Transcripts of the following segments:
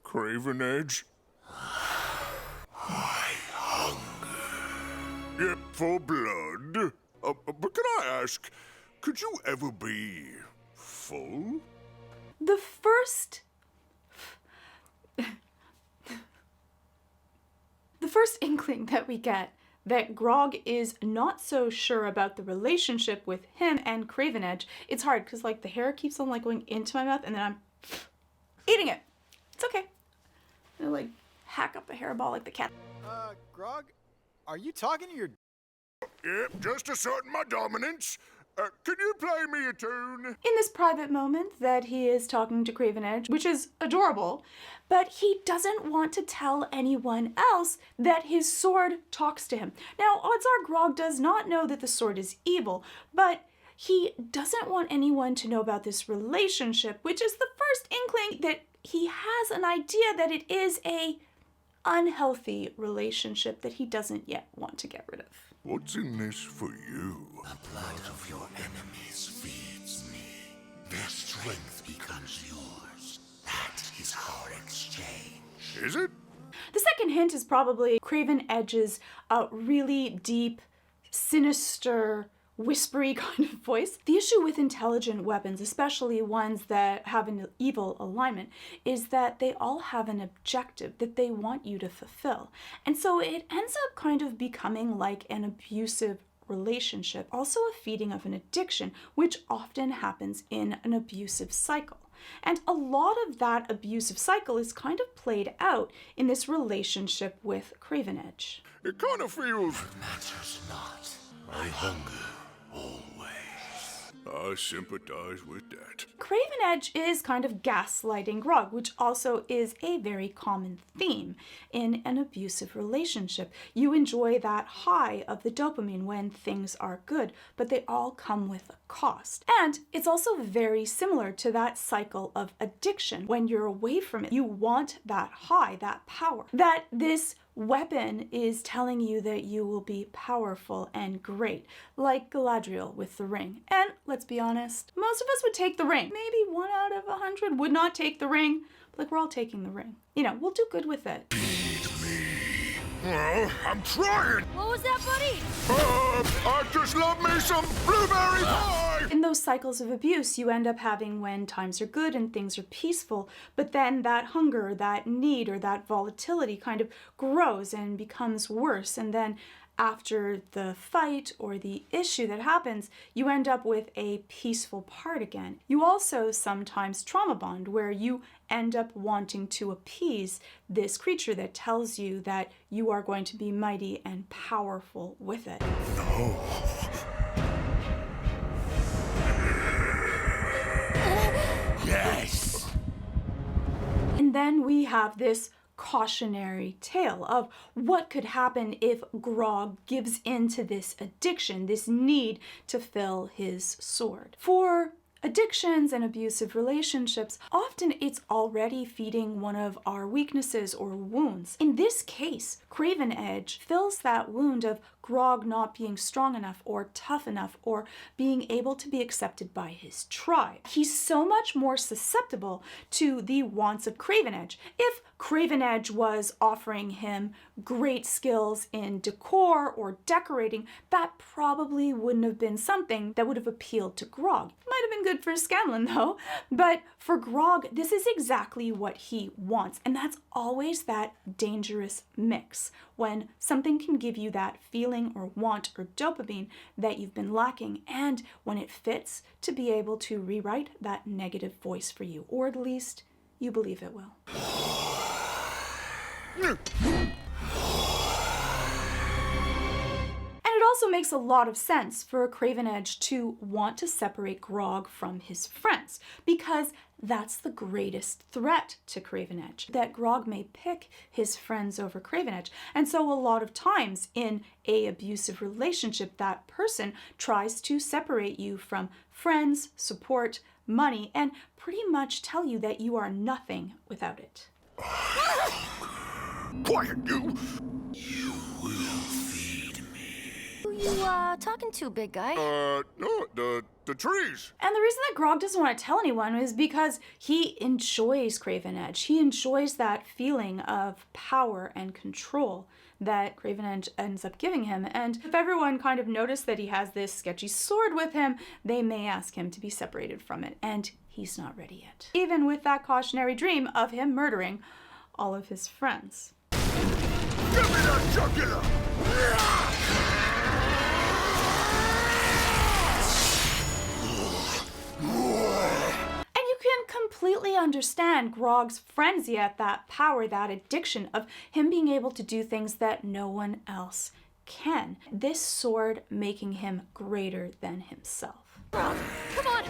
Craven Edge? I hunger. Yep, for blood. But can I ask, could you ever be full? The first inkling that we get that Grog is not so sure about the relationship with him and Craven Edge, it's hard because like the hair keeps on like going into my mouth and then I'm eating it. It's okay. I'm gonna like hack up a hairball like the cat. Grog, are you talking to your... Yep, just asserting my dominance. Can you play me a tune? In this private moment that he is talking to Craven Edge, which is adorable, but he doesn't want to tell anyone else that his sword talks to him. Now, odds are Grog does not know that the sword is evil, but he doesn't want anyone to know about this relationship, which is the first inkling that he has an idea that it is a unhealthy relationship that he doesn't yet want to get rid of. What's in this for you? The blood of your enemies feeds me. Their strength becomes yours. That is our exchange. Is it? The second hint is probably Craven Edge's really deep, sinister, whispery kind of voice. The issue with intelligent weapons, especially ones that have an evil alignment, is that they all have an objective that they want you to fulfill. And so it ends up kind of becoming like an abusive relationship, also a feeding of an addiction, which often happens in an abusive cycle. And a lot of that abusive cycle is kind of played out in this relationship with Craven Edge. It kind of feels... It matters not. I hunger always. I sympathize with that. Craven Edge is kind of gaslighting Grog, which also is a very common theme in an abusive relationship. You enjoy that high of the dopamine when things are good, but they all come with a cost. And it's also very similar to that cycle of addiction. When you're away from it, you want that high, that power, that this weapon is telling you that you will be powerful and great, like Galadriel with the ring. And let's be honest, most of us would take the ring. Maybe 1 out of 100 would not take the ring, but like we're all taking the ring. You know, we'll do good with it. Feed me. Well, I'm trying. What was that, buddy? I just love me some blueberry pie. In those cycles of abuse, you end up having when times are good and things are peaceful, but then that hunger, that need, or that volatility kind of grows and becomes worse. And then after the fight or the issue that happens, you end up with a peaceful part again. You also sometimes trauma bond, where you end up wanting to appease this creature that tells you that you are going to be mighty and powerful with it. No. Yes! And then we have this cautionary tale of what could happen if Grog gives in to this addiction, this need to fill his sword. For addictions and abusive relationships, often it's already feeding one of our weaknesses or wounds. In this case, Craven Edge fills that wound of Grog not being strong enough or tough enough or being able to be accepted by his tribe. He's so much more susceptible to the wants of Craven Edge. If Craven Edge was offering him great skills in decor or decorating, that probably wouldn't have been something that would have appealed to Grog. Might have been good for Scanlan though, but for Grog, this is exactly what he wants, and that's always that dangerous mix, when something can give you that feeling or want or dopamine that you've been lacking, and when it fits to be able to rewrite that negative voice for you, or at least you believe it will. And it also makes a lot of sense for Craven Edge to want to separate Grog from his friends, because that's the greatest threat to Craven Edge, that Grog may pick his friends over Craven Edge. And so a lot of times in an abusive relationship, that person tries to separate you from friends, support, money, and pretty much tell you that you are nothing without it. Quiet, you! You will feed me. You, talking to, big guy? No, the trees. And the reason that Grog doesn't want to tell anyone is because he enjoys Craven Edge. He enjoys that feeling of power and control that Craven Edge ends up giving him. And if everyone kind of noticed that he has this sketchy sword with him, they may ask him to be separated from it. And he's not ready yet. Even with that cautionary dream of him murdering all of his friends. Give me that jugular! And you can completely understand Grog's frenzy at that power, that addiction of him being able to do things that no one else can. This sword making him greater than himself. Grog, come on!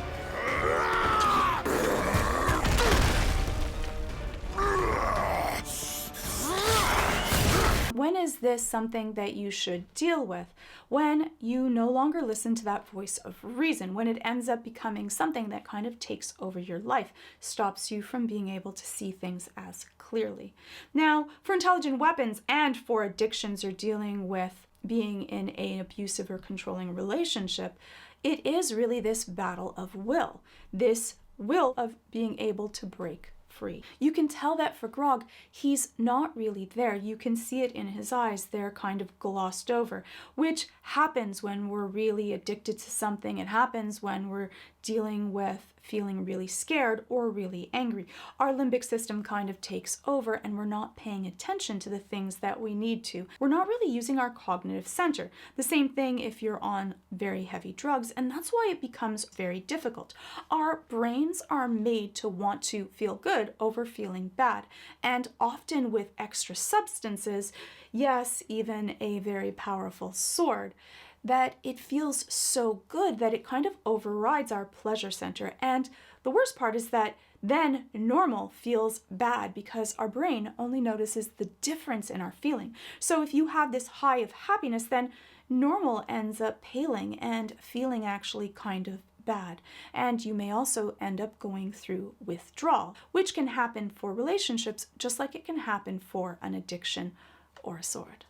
When is this something that you should deal with? When you no longer listen to that voice of reason, when it ends up becoming something that kind of takes over your life, stops you from being able to see things as clearly. Now, for intelligent weapons and for addictions or dealing with being in an abusive or controlling relationship, it is really this battle of will, this will of being able to break free. You can tell that for Grog, he's not really there. You can see it in his eyes. They're kind of glossed over, which happens when we're really addicted to something. It happens when we're dealing with feeling really scared or really angry. Our limbic system kind of takes over and we're not paying attention to the things that we need to. We're not really using our cognitive center. The same thing if you're on very heavy drugs, and that's why it becomes very difficult. Our brains are made to want to feel good over feeling bad, and often with extra substances, yes, even a very powerful sword, that it feels so good that it kind of overrides our pleasure center. And the worst part is that then normal feels bad because our brain only notices the difference in our feeling. So if you have this high of happiness, then normal ends up paling and feeling actually kind of bad. And you may also end up going through withdrawal, which can happen for relationships just like it can happen for an addiction or a sword.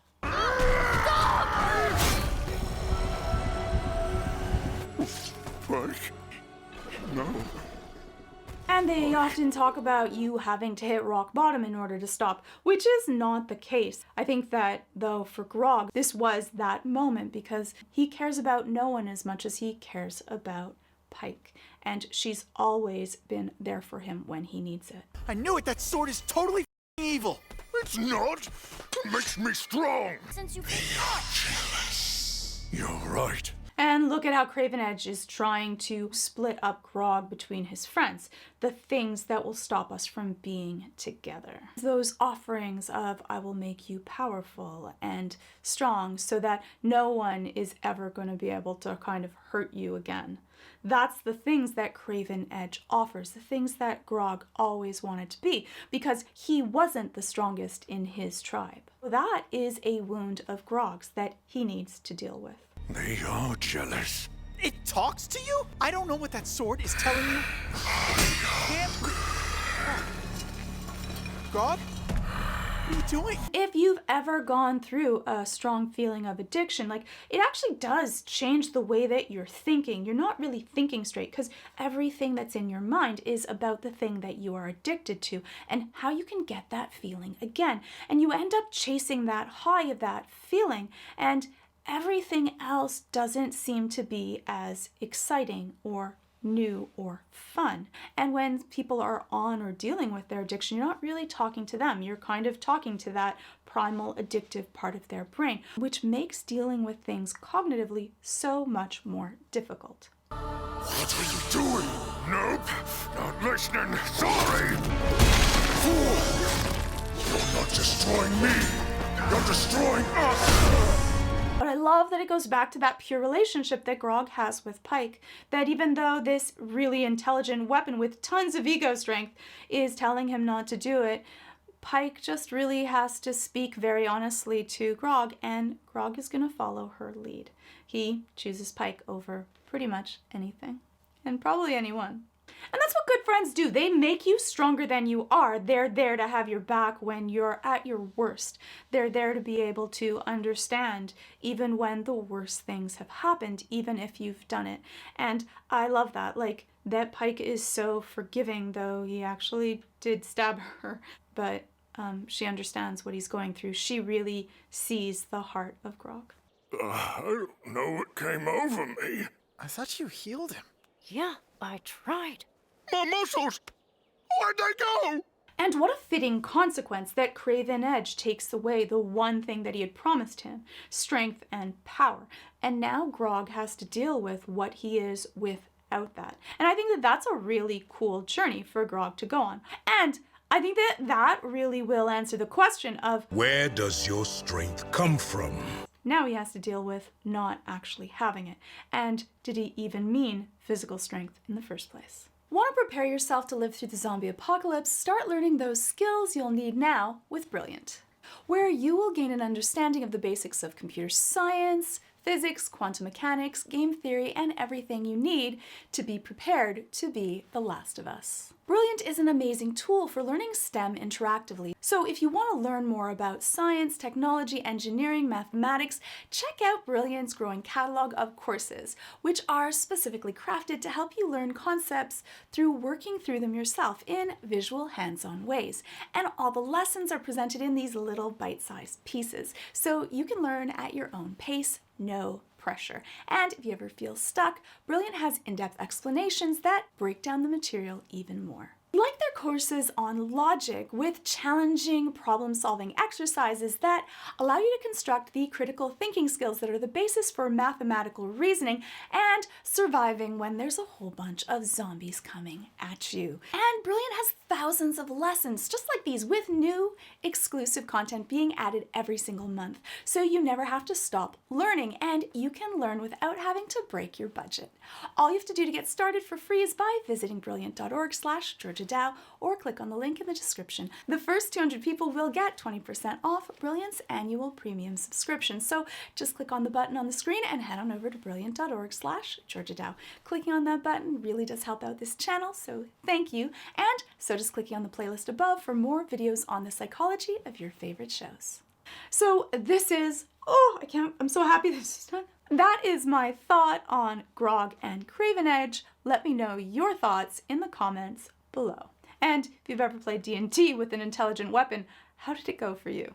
Mike? No. And they often talk about you having to hit rock bottom in order to stop, which is not the case. I think that, though, for Grog, this was that moment because he cares about no one as much as he cares about Pike. And she's always been there for him when he needs it. I knew it! That sword is totally evil! It's not. It makes me strong. Since you You're right. And look at how Craven Edge is trying to split up Grog between his friends, the things that will stop us from being together. Those offerings of I will make you powerful and strong so that no one is ever going to be able to kind of hurt you again. That's the things that Craven Edge offers, the things that Grog always wanted to be, because he wasn't the strongest in his tribe. That is a wound of Grog's that he needs to deal with. They are jealous. It talks to you? I don't know what that sword is telling you. Grog? What are you doing? If you've ever gone through a strong feeling of addiction, like, it actually does change the way that you're thinking. You're not really thinking straight because everything that's in your mind is about the thing that you are addicted to and how you can get that feeling again. And you end up chasing that high of that feeling, and everything else doesn't seem to be as exciting or new or fun. And when people are on or dealing with their addiction, you're not really talking to them. You're kind of talking to that primal addictive part of their brain, which makes dealing with things cognitively so much more difficult. What are you doing? Nope. Not listening. Sorry. Fool. You're not destroying me. You're destroying us. But I love that it goes back to that pure relationship that Grog has with Pike, that even though this really intelligent weapon with tons of ego strength is telling him not to do it, Pike just really has to speak very honestly to Grog, and Grog is going to follow her lead. He chooses Pike over pretty much anything, and probably anyone. And that's what good friends do. They make you stronger than you are. They're there to have your back when you're at your worst. They're there to be able to understand even when the worst things have happened, even if you've done it. And I love that. Like, that Pike is so forgiving, though he actually did stab her. But she understands what he's going through. She really sees the heart of Grog. I don't know what came over me. I thought you healed him. Yeah, I tried. My muscles! Where'd they go? And what a fitting consequence that Craven Edge takes away the one thing that he had promised him, strength and power. And now Grog has to deal with what he is without that. And I think that that's a really cool journey for Grog to go on. And I think that that really will answer the question of, Where does your strength come from? now he has to deal with not actually having it. And did he even mean physical strength in the first place? Want to prepare yourself to live through the zombie apocalypse? Start learning those skills you'll need now with Brilliant, where you will gain an understanding of the basics of computer science, physics, quantum mechanics, game theory, and everything you need to be prepared to be the Last of Us. Brilliant is an amazing tool for learning STEM interactively. So if you want to learn more about science, technology, engineering, mathematics, check out Brilliant's growing catalog of courses, which are specifically crafted to help you learn concepts through working through them yourself in visual, hands-on ways. And all the lessons are presented in these little bite-sized pieces, so you can learn at your own pace, no pressure. And if you ever feel stuck, Brilliant has in-depth explanations that break down the material even more. Like their courses on logic with challenging problem-solving exercises that allow you to construct the critical thinking skills that are the basis for mathematical reasoning and surviving when there's a whole bunch of zombies coming at you. And Brilliant has thousands of lessons just like these with new exclusive content being added every single month. So you never have to stop learning and you can learn without having to break your budget. All you have to do to get started for free is by visiting brilliant.org/Georgia Dow or click on the link in the description. The first 200 people will get 20% off Brilliant's annual premium subscription. So just click on the button on the screen and head on over to brilliant.org/Georgia Dow. Clicking on that button really does help out this channel, so thank you. And so just clicking on the playlist above for more videos on the psychology of your favorite shows. So this is, I'm so happy this is done. That is my thought on Grog and Craven Edge. Let me know your thoughts in the comments below. And if you've ever played D&D with an intelligent weapon, how did it go for you?